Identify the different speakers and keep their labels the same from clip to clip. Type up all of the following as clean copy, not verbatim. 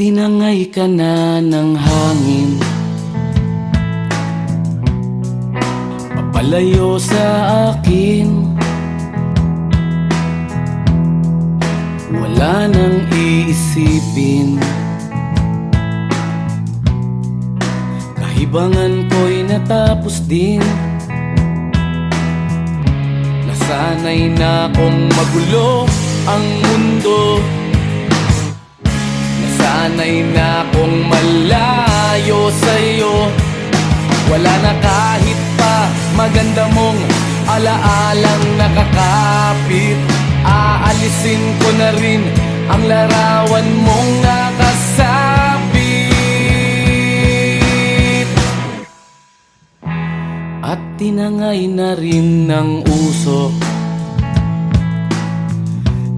Speaker 1: tinangay ka na ng hangin, papalayo sa akin. Wala nang iisipin, kahibangan ko'y natapos din. Nasanay na kong magulo ang mundo, nasanay na kong malayo sa'yo. Wala na kahit pa maganda mong alaalang nakakapit. Aalisin ko na rin ang larawan mong nakasabit. At tinangay na rin ng usok,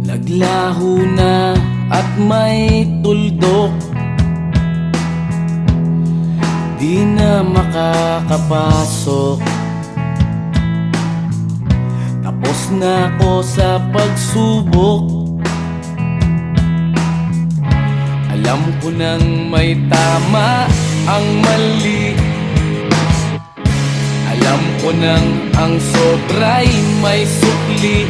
Speaker 1: naglaho na at may tuldok. Di na makakapasok, tapos na ako sa pagsubok. Alam ko nang may tama ang mali, alam ko nang ang sobra'y may sukli.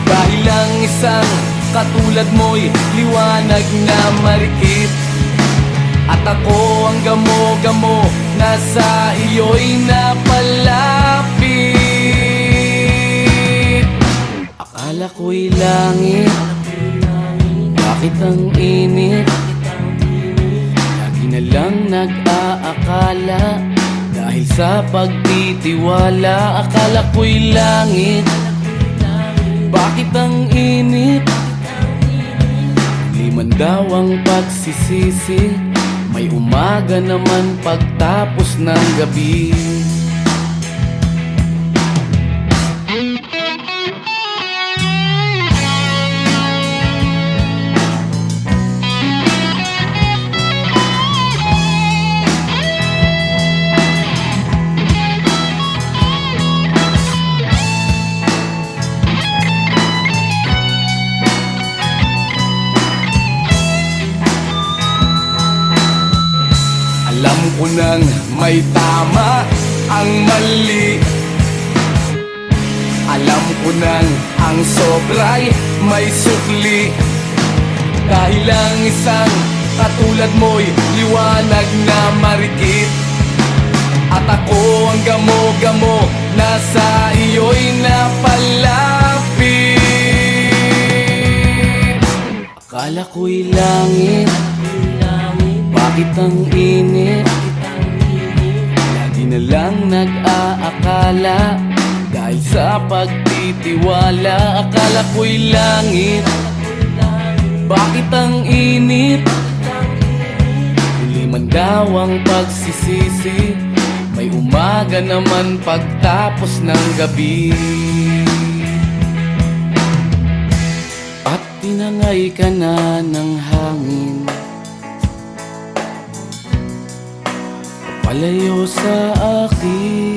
Speaker 1: Dahil lang isang katulad mo'y liwanag na marikit, at ako ang gamo-gamo na sa iyo'y napalapit. Akala ko'y langit, bakit ang init? Lagi na lang nag-aakala, dahil sa pagtitiwala. Akala ko'y langit, bakit ang init? Liman daw ang pagsisisi, may umaga naman pagtapos ng gabi. Alam ko nang may tama ang mali, alam ko nang ang sobra'y may sukli. Dahil lang isang katulad mo'y liwanag na marikit, at ako ang gamo-gamo na sa iyo'y napalapit. Akala ko'y langit, bakit ang init? Lagi na lang nag-aakala, dahil sa pagtitiwala. Akala ko'y langit, bakit ang init? Huli man daw ang pagsisisi, may umaga naman pagtapos ng gabi. At tinangay ka na ng hangin, palayo sa akin.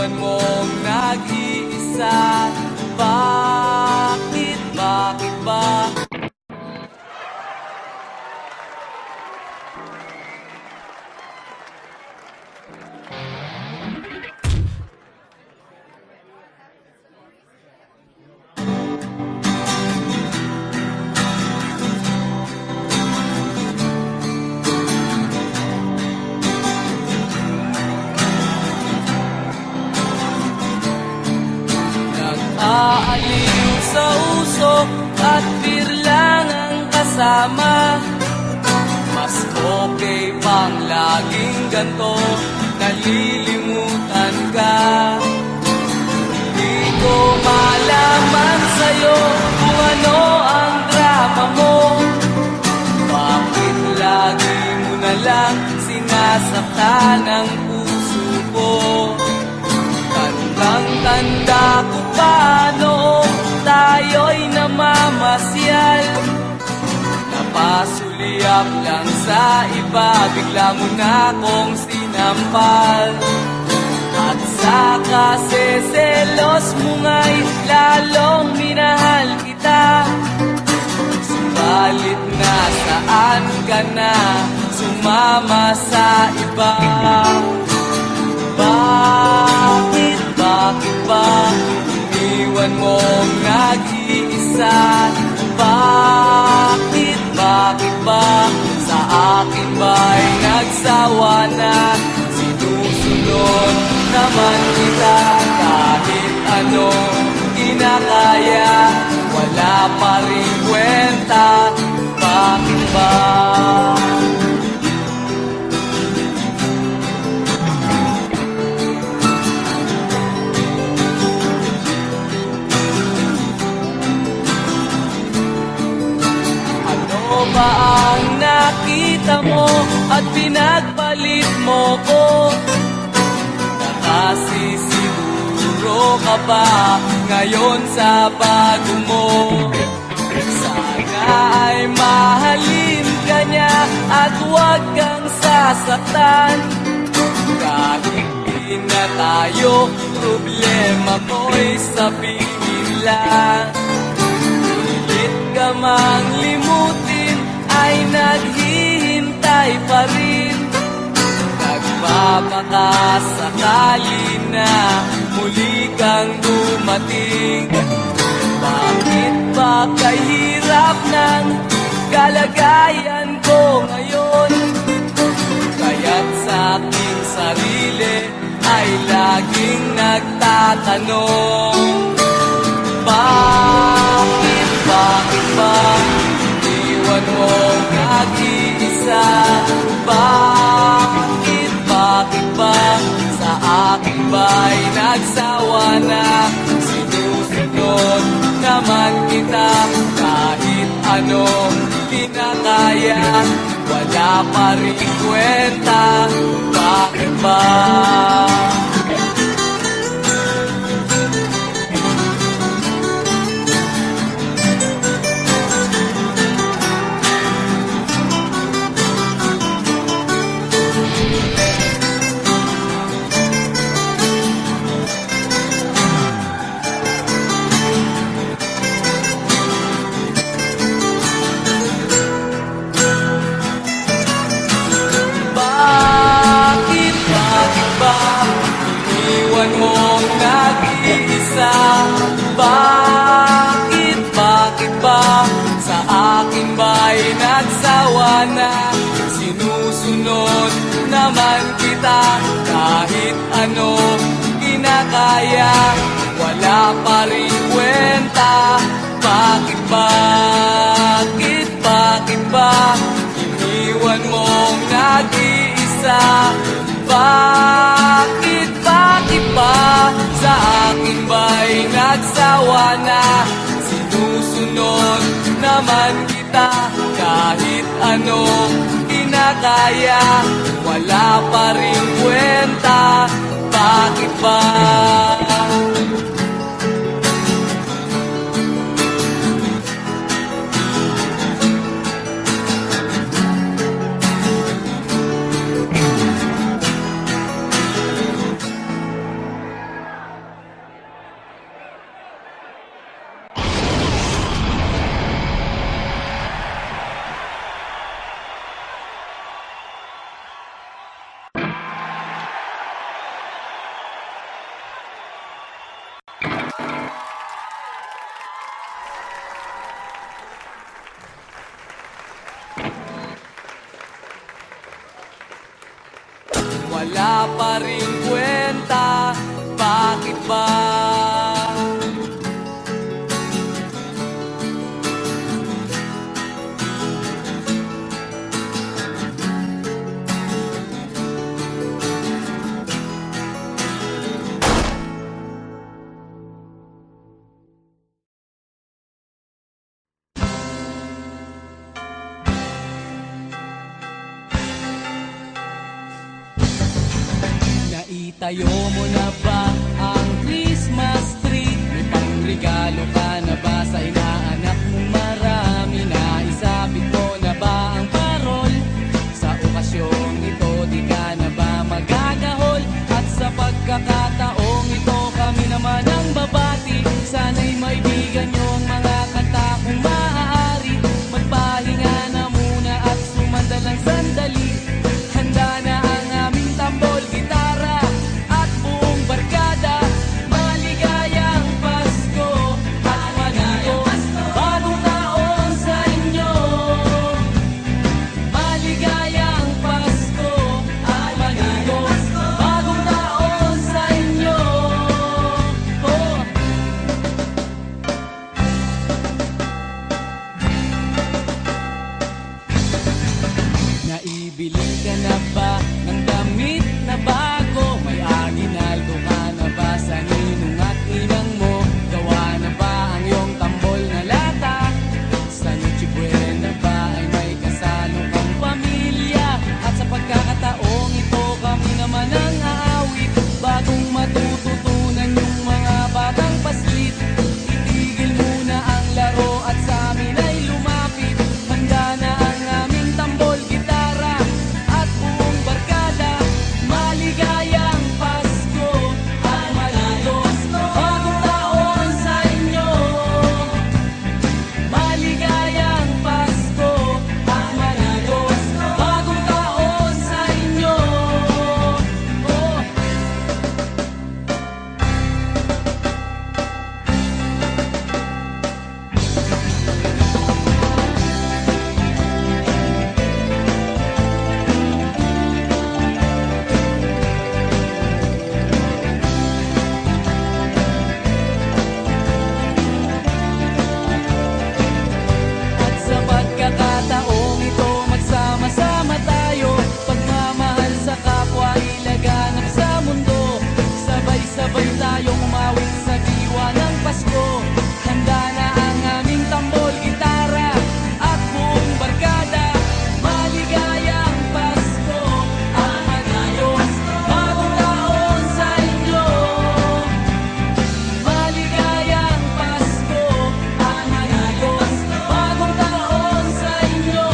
Speaker 1: iniwan mong nag-iisa. Bakit, bakit ba? Nag-aaliw sa usok at birlang ang kasama. Mas okay pang laging ganto, nalilimutan ka. Di ko malaman sa'yo kung ano ang drama mo. Bakit lagi mo na lang sinasaktan ang puso ko? Tandang-tanda ko pa noong tayo'y namamasyal. Napasuliak lang sa iba, bigla mo na akong sinampal. At sa kaseselos mo nga'y lalong minahal kita. Subalit nasaan ka na, sumama sa iba. Bakit, bakit ba iniwan mong nag-iisa? Bakit, bakit ba sa akin ba'y nagsawa na? Sinusunod naman kita kahit ano kinakaya, wala pa rin kwenta. Bakit ba? Ba ang nakita mo at pinagpalit mo ko? Nakasisiguro ka ba ngayon sa bago mo? Sana ay mahalin ka niya at huwag kang sasaktan. Kahit di na tayo, problema mo'y sabihin lang. Pilit ka mang limutin ay naghihintay pa rin. Nagpapakasakali na muli kang dumating. Bakit ba kahirap ng kalagayan ko ngayon? Kaya't sa aking sarili ay laging nagtatanong. Bakit, bakit ba iniwan mong nag-iisa? Bakit, bakit ba sa akin ba'y nagsawa na? Sinusunod naman kita kahit anong kinakaya, wala pa rin kwenta. Bakit ba? Iniwan mong nag-iisa. Bakit, bakit ba sa akin ba'y nagsawa na? Sinusunod naman kita kahit ano kinakaya, wala pa rin kwenta. Bakit, bakit, bakit ba iniwan mong nag-iisa? Bakit, bakit ba sa akin ba'y nagsawa na? Sinusunod naman kita kahit ano kinakaya, wala pa rin kwenta. Bakit ba? ba? Naitayo mo na ba ang Christmas tree? May pangregalo ka na ba sa inaanak mong marami? Naisabit mo na ba ang parol? Sa okasyong ito di ka na ba magagahol? At sa pagkakataong ito kami naman ang babati. Sana'y maibigan nyo ang mga kanta kung maaari. Magpahinga na muna at sumandalang sandali. Handa na ang aming tambol, gitara at buong barkada. Maligayang Pasko at maligo, bagong taon sa inyo. Maligayang Pasko at maligo, bagong taon sa inyo. Oh. Naibili ka na ba ng damit na bago? May aginaldo ka na ba sa ninong at ninang mo? Gawa na ba ang iyong tambol na lata? Sa Noche Buena ba ay may kasalo kang pamilya? At sa pagkakataong ito kami naman ang aawit. Bagong matututunan yung mga batang paslit. Itigil muna ang laro at sa amin ay lumapit. Handa na ang aming tambol, gitara at buong barkada. Maligayang Pasko at maligo, bagong taon sa inyo. Maligayang Pasko at maligo, bagong taon sa inyo. Oh. At sa pagkakataong ito, magsama-sama tayo. Pagmamahal sa kapwa, ilaganap sa mundo. Sabay-sabay tayong umawit sa diwa ng Pasko. Handa na ang aming tambol, gitara at buong barkada. Maligayang Pasko at maligo, bagong taon sa inyo. Maligayang Pasko at maligo, bagong taon sa inyo.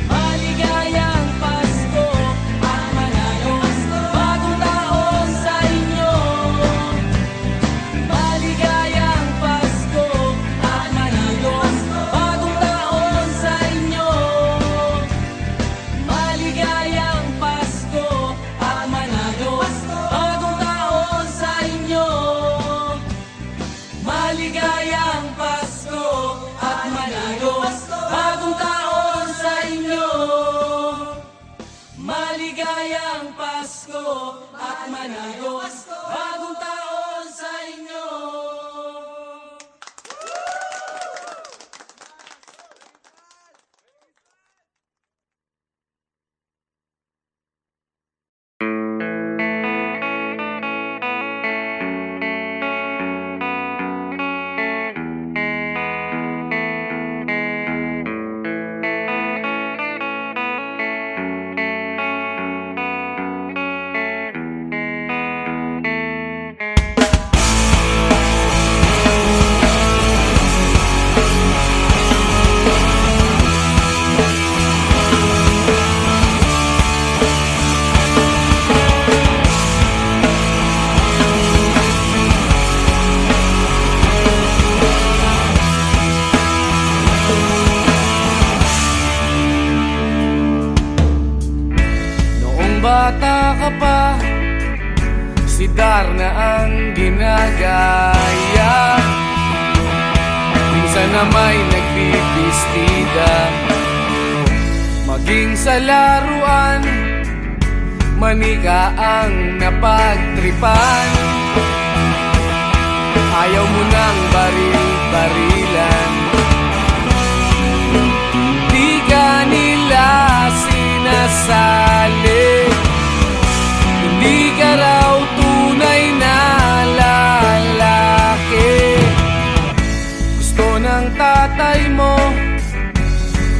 Speaker 1: Maligayang Pasko at maligo, bagong taon sa inyo. Maligayang Pasko at maligo, bagong taon sa inyo. Maligayang Pasko at maligo, bagong taon sa inyo. Maligayang Pasko at maligo, bagong taon sa inyo. Maligayang Pasko at maligo, bagong taon sa inyo. bata ka pa, si Darna ang ginagaya. Minsan na may nagbibistida, maging sa laruan, manika ang napagtripan. barilan. Di ka nila sinasali, hindi ka raw tunay na lalaki. Gusto ng tatay mo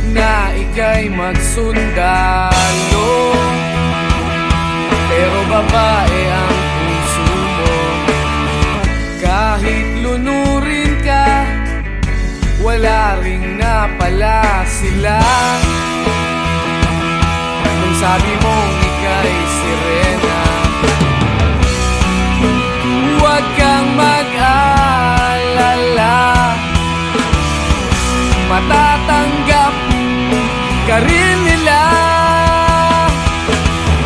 Speaker 1: na ika'y magsundalo, pero babae ang puso mo. Kahit lunurin ka, wala ring napala sila. Nung sabi mong ika'y sirena, huwag kang mag-alala, matatanggap ka rin nila.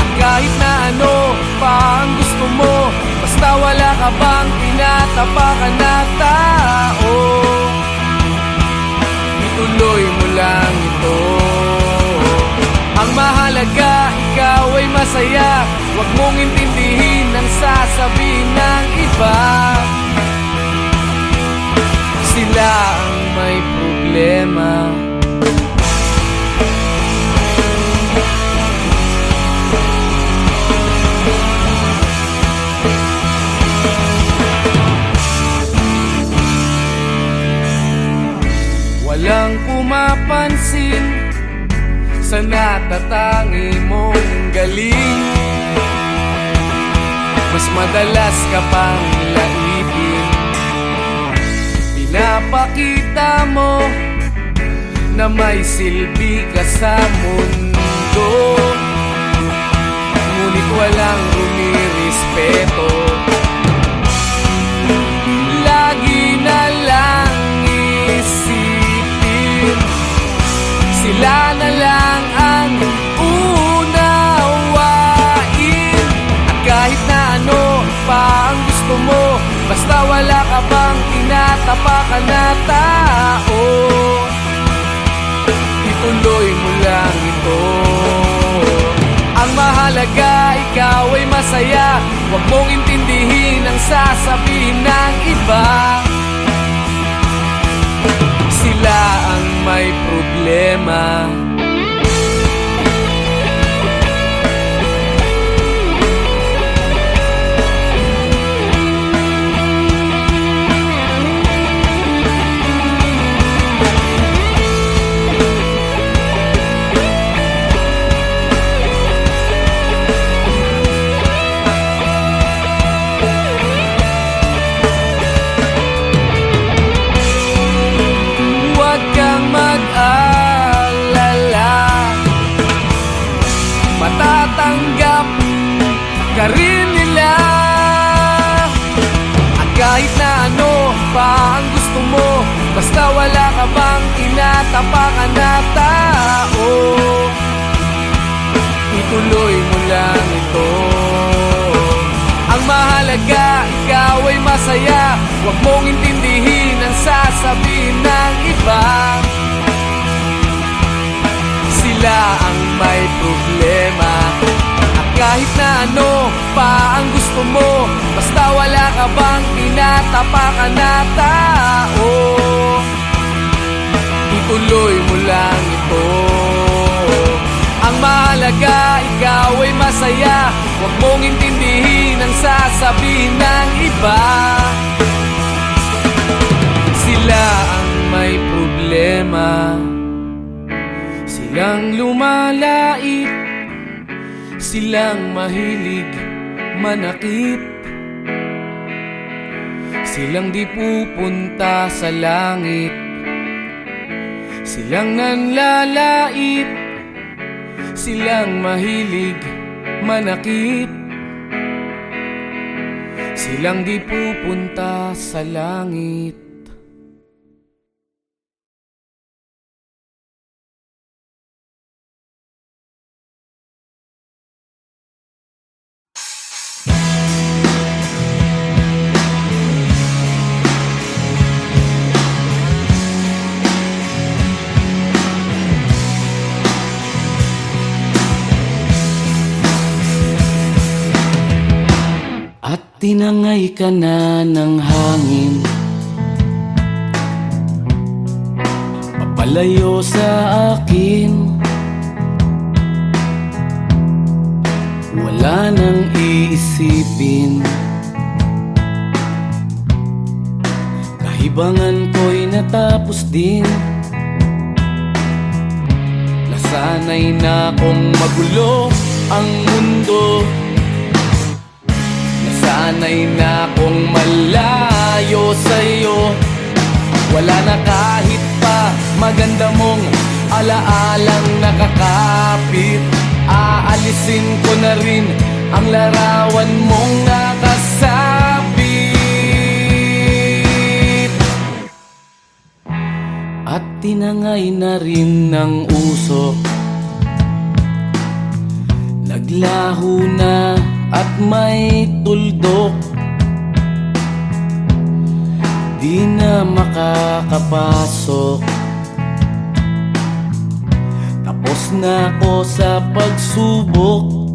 Speaker 1: At kahit na ano pa ang gusto mo, basta wala ka bang tinatapakan na tao, ituloy mo lang ito. Ang mahalaga, ikaw ay masaya, huwag mong intindihin ang sasabihin ng iba. Sila ang may problema. Walang pumapansin sa natatangi mong galing. Mas madalas ka pang laipin, pinapakita mo na may silbi ka sa mundo, ngunit walang rumirespeto. Lagi na lang isipin, sila na lang ang unawain. At kahit na ano pa ang gusto mo, basta wala ka bang tinatapakan na tao, ituloy mo lang ito. Ang mahalaga, ikaw ay masaya, huwag mong intindihin ang sasabihin ng iba. Sila ang may problema. Matatanggap ka rin nila. At kahit na ano pa ang gusto mo, basta wala ka bang tinatapakan na tao, ituloy mo lang ito. Ang mahalaga, ikaw ay masaya, huwag mong intindihin ang sasabihin ng iba. Sila ang may problema. At kahit na ano pa ang gusto mo, basta wala ka bang tinatapakan na tao, ituloy mo lang ito. Ang mahalaga, ikaw ay masaya, huwag mong intindihin ang sasabihin ng iba. Sila ang may problema. Silang lumalait, silang mahilig manakit, silang di pupunta sa langit, silang nanlalait, silang mahilig manakit, silang di pupunta sa langit. Tinangay ka na ng hangin, Palayo sa akin, wala nang iisipin. Kahibangan ko'y natapos din. Nasanay na kong magulo ang mundo. Nasanay na kong malayo sa'yo. Wala na kahit pa maganda mong alaalang nakakapit. Aalisin ko na rin ang larawan mong nakasabit. At tinangay na rin ng usok. Naglaho na at may tuldok. Di na makakapasok. Tapos na ako sa pagsubok.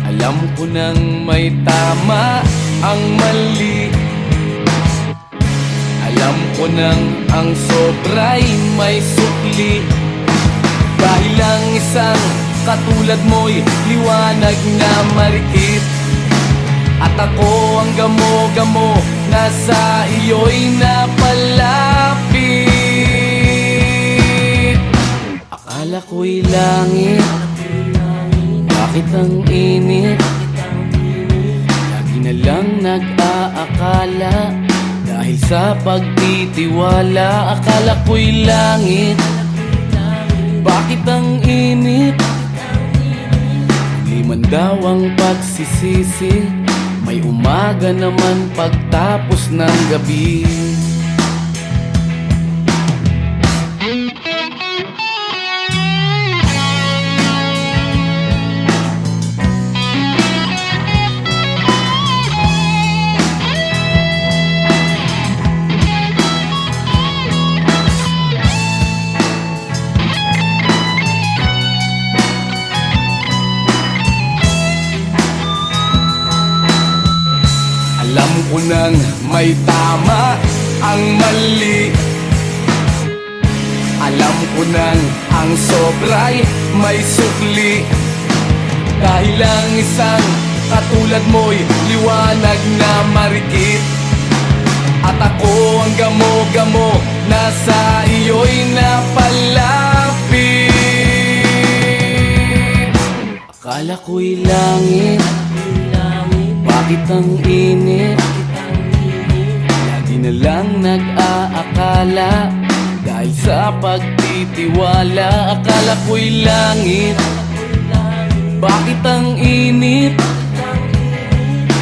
Speaker 1: Alam ko nang may tama ang mali. Alam ko nang ang sobra'y may sukli. Dahil lang isang katulad mo'y liwanag na marikit. At ako ang gamo-gamo na sa iyo'y napalapit. Akala ko'y langit, bakit ang init? Lagi na lang nag-aakala, dahil sa pagtitiwala. Akala ko'y langit, bakit ang init? Di man daw ang pagsisisi, may umaga naman pagtapos ng gabi. Alam ko nang may tama ang mali. Alam ko nang ang sobra'y may sukli. Dahil lang isang katulad mo'y liwanag na marikit. At ako ang gamo-gamo na sa iyo'y napalapit. Akala ko'y langit, bakit ang init? Lagi na lang nag-aakala, dahil sa pagtitiwala. Akala ko'y langit, bakit ang init?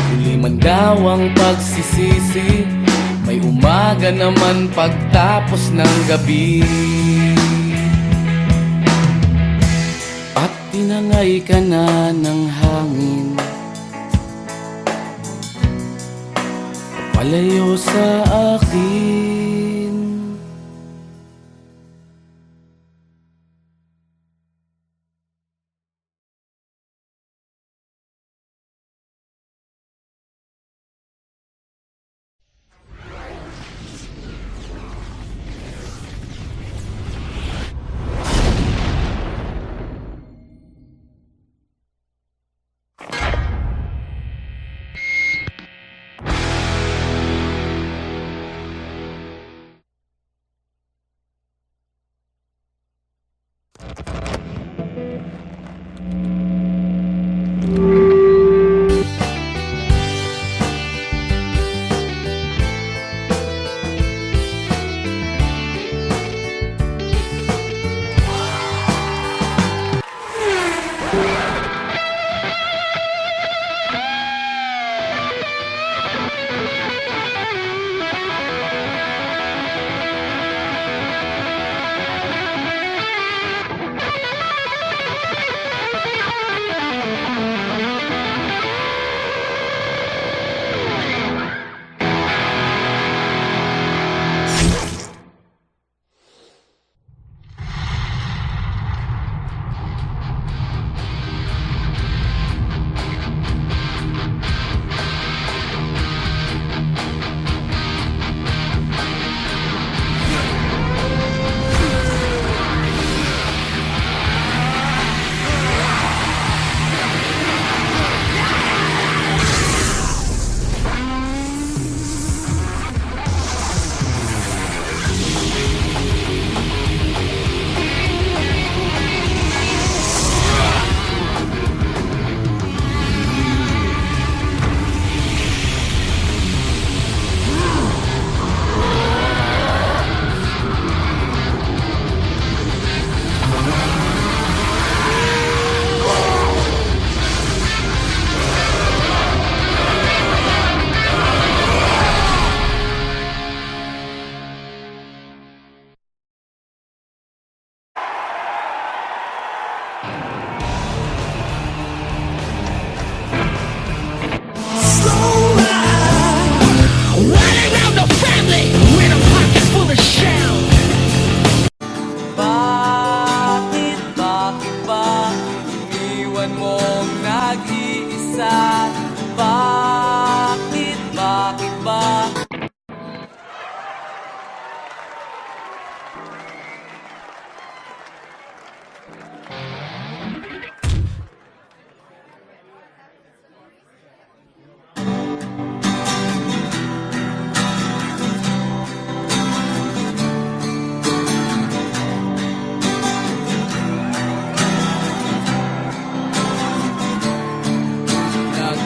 Speaker 1: Huli man daw ang pagsisisi, may umaga naman pagtapos ng gabi. At tinangay ka na ng hangin, palayo sa akin.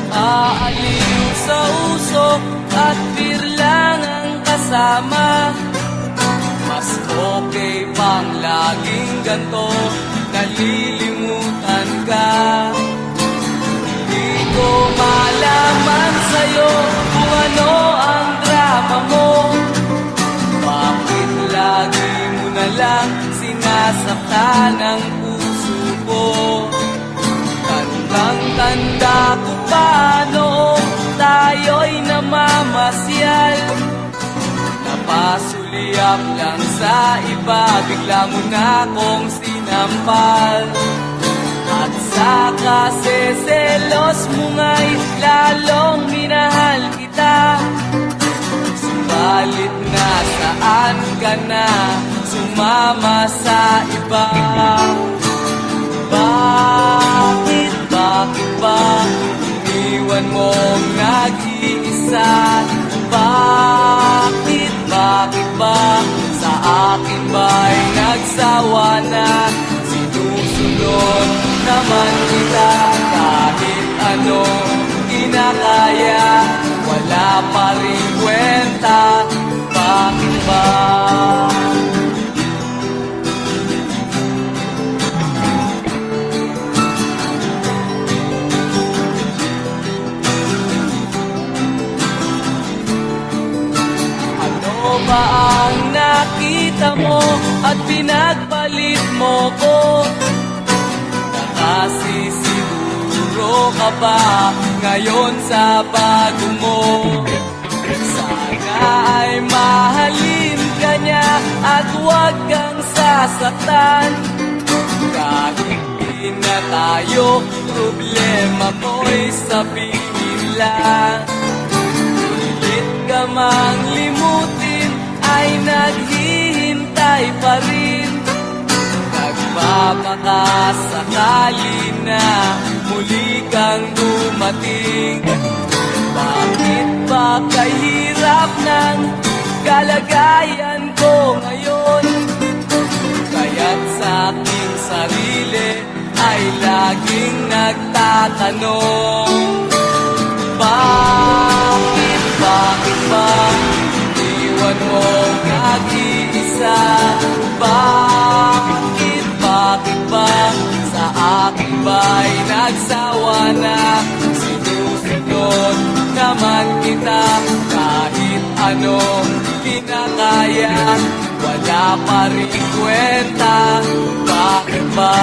Speaker 1: Aaliw sa uso at beer lang ang kasama. Mas okay pang laging ganto, nalilimutan ka. Di ko malaman sa'yo kung ano ang drama mo. Bakit lagi mo na lang sinasaktan ang puso ko? Tandang-tanda ko pa noong tayo'y namamasyal. Napasulyap lang sa iba, bigla mo na akong sinampal. At sa kaseselos mo nga'y lalong minahal kita. Subalit nasaan ka na, sumama sa iba. Bakit ba iniwan mong nag-iisa? Bakit ba sa akin ba'y nagsawa na? Sinusunod naman kita kahit anong kinakaya, wala pa rin kwenta. Bakit ba? Ba ang nakita mo at pinagpalit mo ko? Nakasisiguro ka ba ngayon sa bago mo? Sana ay mahalin ka niya at huwag kang sasaktan. Kahit di na tayo, problema mo'y sabihin lang. Pilit ka mang limutin ay naghihintay pa rin. Nagpapakasakali na muli kang dumating. Bakit ba kahirap ng kalagayan ko ngayon? Kaya't sa aking sarili ay laging nagtatanong. Bakit ba iwan mong nag-iisa? Bakit ba sa akin ba'y nagsawa na? Sinusunod naman kita kahit anong kinakaya, wala pa rin kwenta. Bakit ba?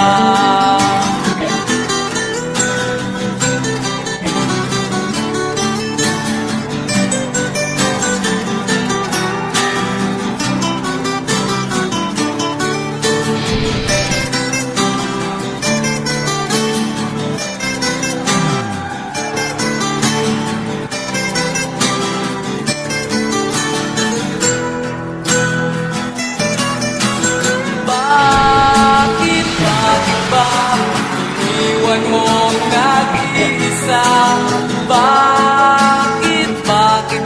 Speaker 1: Iniwan mong nag-iisa? Bakit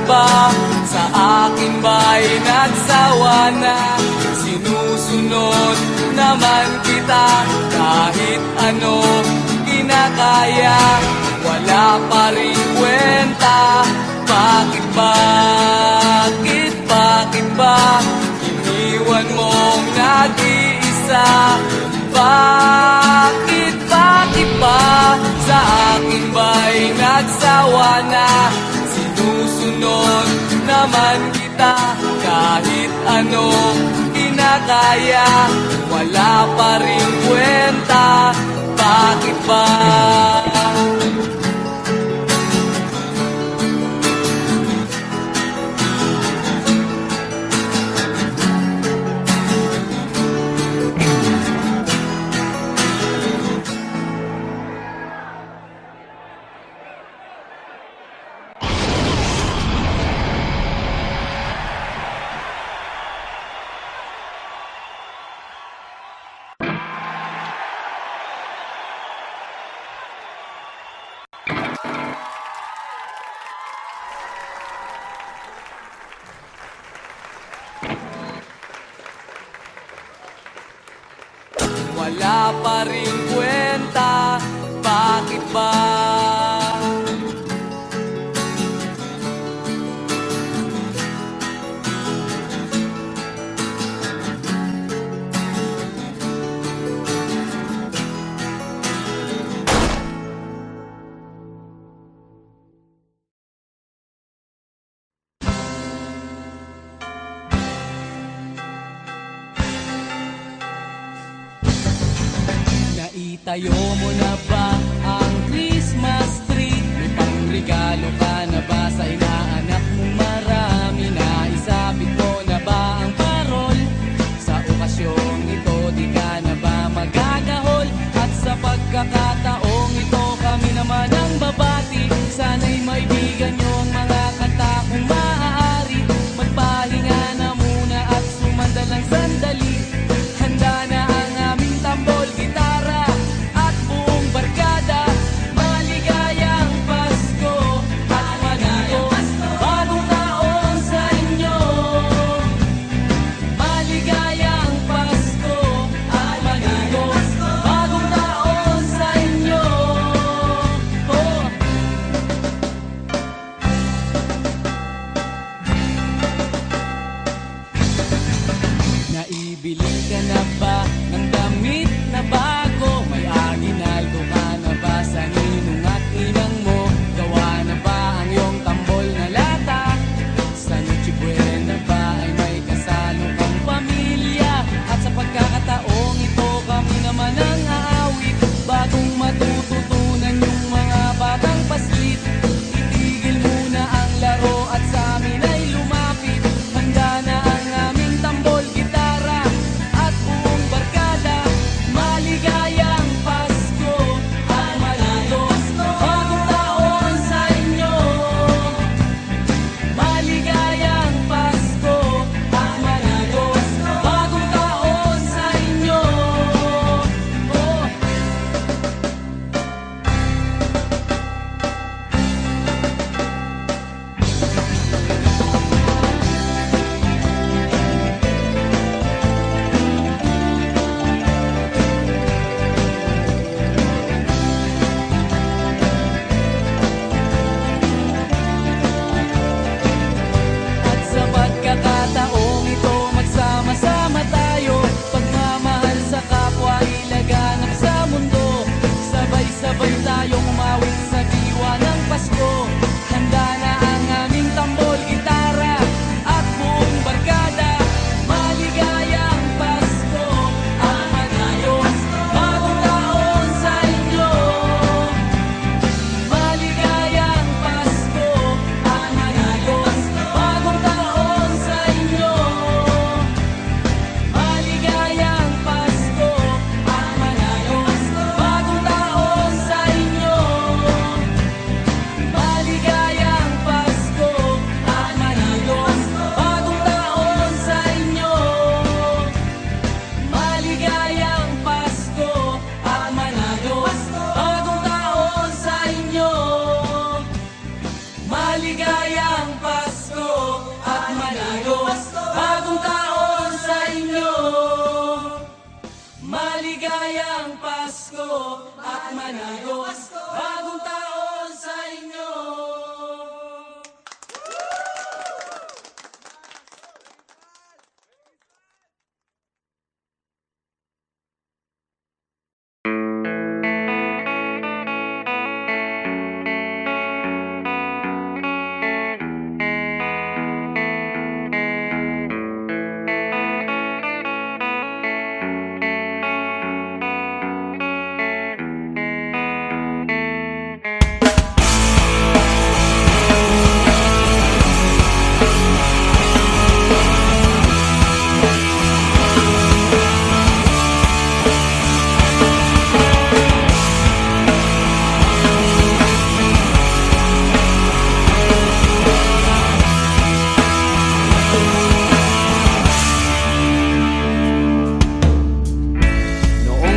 Speaker 1: ba sa akin ba'y nagsawa na? Sinusunod naman kita kahit ano kinakaya, wala pa rin kwenta. Bakit ba iniwan mong nag-iisa? Bakit ba sa akin ba'y nagsawa na? Sinusunod naman kita kahit anong kinakaya, wala pa rin kwenta. Bakit ba? Naitayo mo na ba ang Christmas tree? May pangregalo ka na ba sa inaanak mong marami? Naisabit mo na ba ang parol? Sa okasyong ito di ka na ba magagahol? At sa pagkakataong ito kami naman ang babati. Sana'y maibigan nyo ang mga kanta kung maaari. Magpahinga na muna at sumandalang sandali. Handa na ang aming tambol, gitara at buong barkada. Maligayang Pasko at manigo, bagong taon sa inyo. Maligayang Pasko at manigo, bagong taon sa inyo. Oh. Naibili ka na ba ng damit na bago? May aginaldo ka na ba sa ninong at ninang mo? Gawa na ba ang iyong tambol na lata? Sa Noche Buena ba ay may kasalo kang pamilya? At sa pagkakataong ito kami naman ang aawit. Bagong matututunan yung mga batang paslit. Itigil muna ang laro at sa amin ay lumapit. Handa na ang aming tambol, gitara at buong barkada. Maligayang Pasko at manigo, bagong taon sa inyo. Maligayang Pasko at manigo, bagong taon sa inyo. Oh. At sa pagkakataong ito, magsama-sama tayo. Pagmamahal sa kapwa, ilaganap sa mundo. Sabay-sabay tayong umawit sa diwa ng Pasko. Handa na ang aming tambol, gitara at buong barkada. Maligayang Pasko at manigo, bagong taon sa inyo. Maligayang Pasko at manigo, bagong taon sa inyo. Maligayang Pasko at manigo, bagong taon sa inyo. Maligayang Pasko at manigo, bagong taon sa inyo. Maligayang Pasko at manigo, bagong taon sa inyo. Maligayang Pasko at manigo, bagong taon sa inyo. Maligayang Pasko at manigo, bagong taon sa inyo.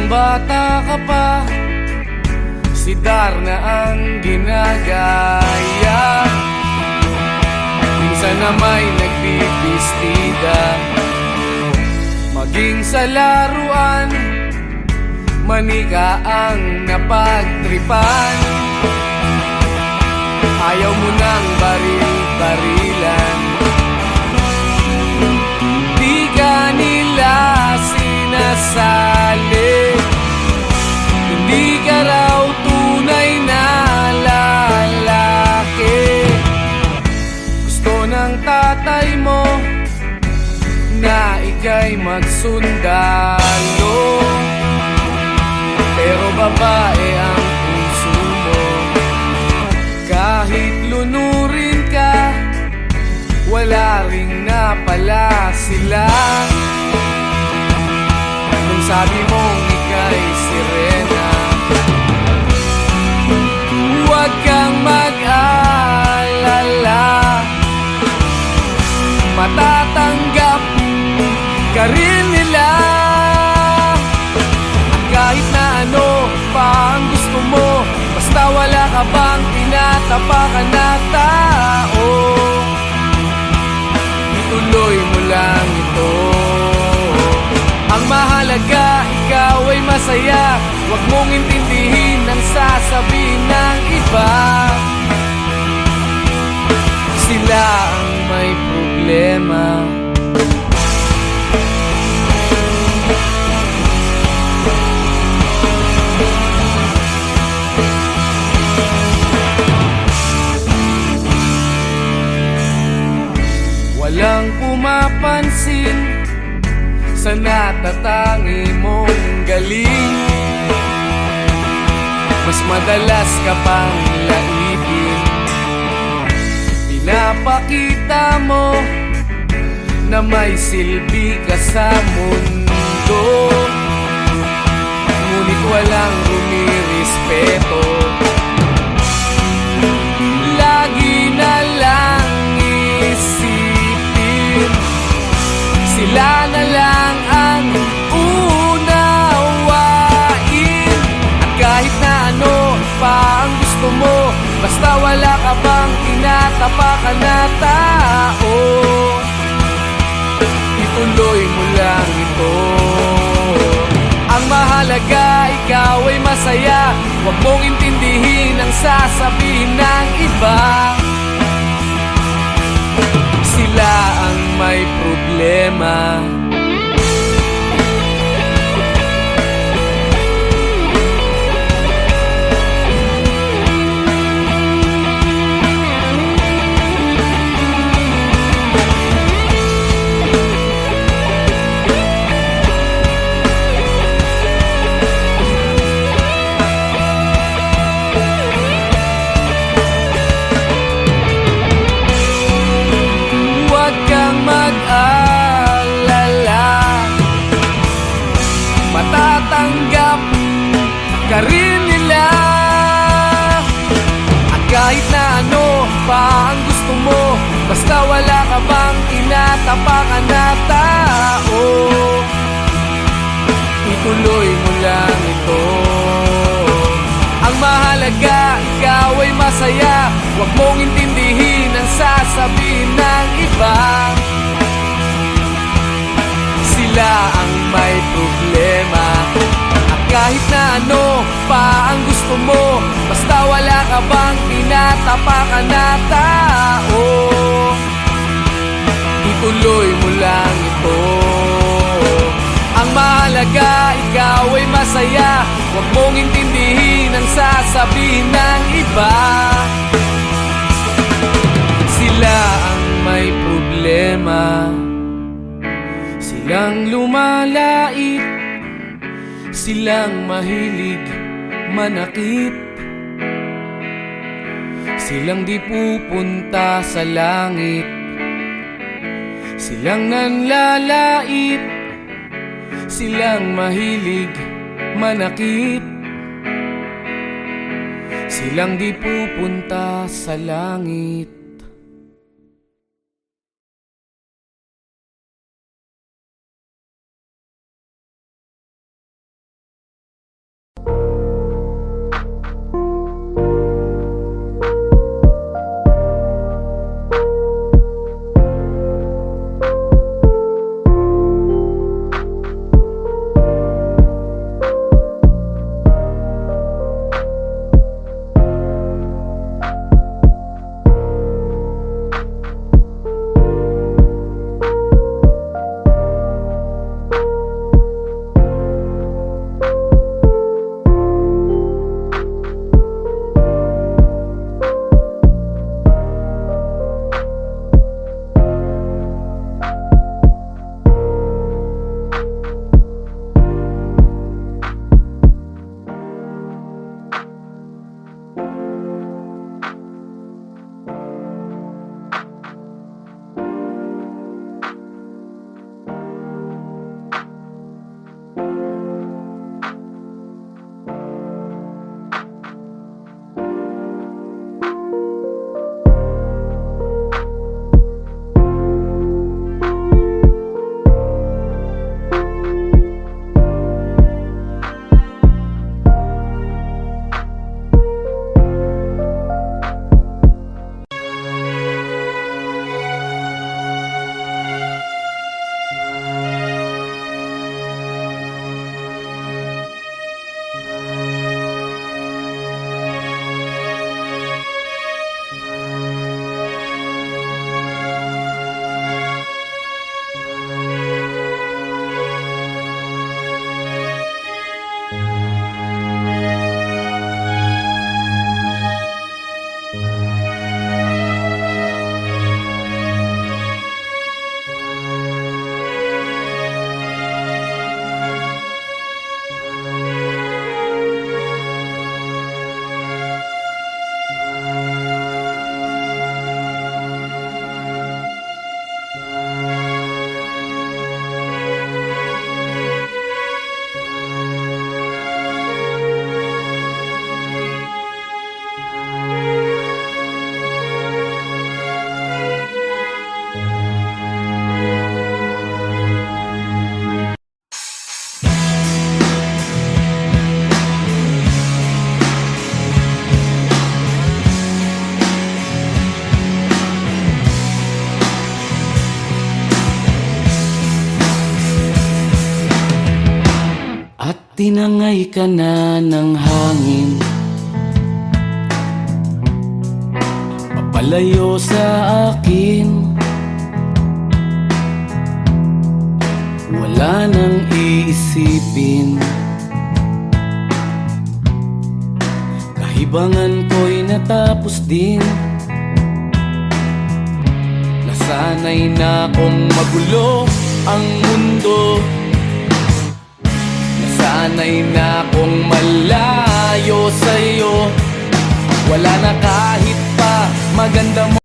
Speaker 1: Bata ka pa, si Darna ang ginagaya. Minsan na may nagbibistida, maging sa laruan, manika ang napagtripan. Ayaw mo nang baril-barilan, di ka nila sinasali. Hindi ka raw tunay na lalaki. Gusto ng tatay mo na ika'y magsundalo, pero babae ang puso mo. Kahit lunurin ka, wala ring napala sila. Nung sabi mong ika'y sirena, huwag kang mag-alala, matatanggap ka rin nila. At kahit na ano pa ang gusto mo, basta wala ka bang tinatapakan na tao, ituloy mo lang ito. Ang mahalaga, ikaw ay masaya. Huwag mong intindihin ang sasabihin ng iba. Sila ang may problema. Walang pumapansin sa natatangi mong galing. Mas madalas ka pang laipin. Pinapakita mo na may silbi ka sa mundo, ngunit walang rumirespeto. Lagi na lang isipin, sila na lang ang unawain. At kahit na ano pa ang gusto mo, basta wala ka bang tinatapakan na tao, ituloy mo lang ito. Ang mahalaga, ikaw ay masaya. Huwag mong intindihin ang sasabihin ng iba. Sila ang may problema. Matatanggap ka rin nila. At kahit na ano pa ang gusto mo, basta wala ka bang tinatapakan na tao, ituloy mo lang ito. Ang mahalaga, ikaw ay masaya. Huwag mong intindihin ang sasabihin ng iba. Sila ang may problema. At kahit na ano pa ang gusto mo, basta wala ka bang tinatapakan na tao, ituloy mo lang ito. Ang mahalaga, ikaw ay masaya. Huwag mong intindihin ang sasabihin ng iba. Sila ang may problema. Silang lumalait, silang mahilig manakit, silang di pupunta sa langit, silang nanlalait, silang mahilig manakit, silang di pupunta sa langit. Tinangay ka na ng hangin, papalayo sa akin. Wala nang iisipin, kahibangan ko'y natapos din. Nasanay na kong magulo ang mundo, nasanay na kong malayo sa'yo. Wala na kahit pa maganda mo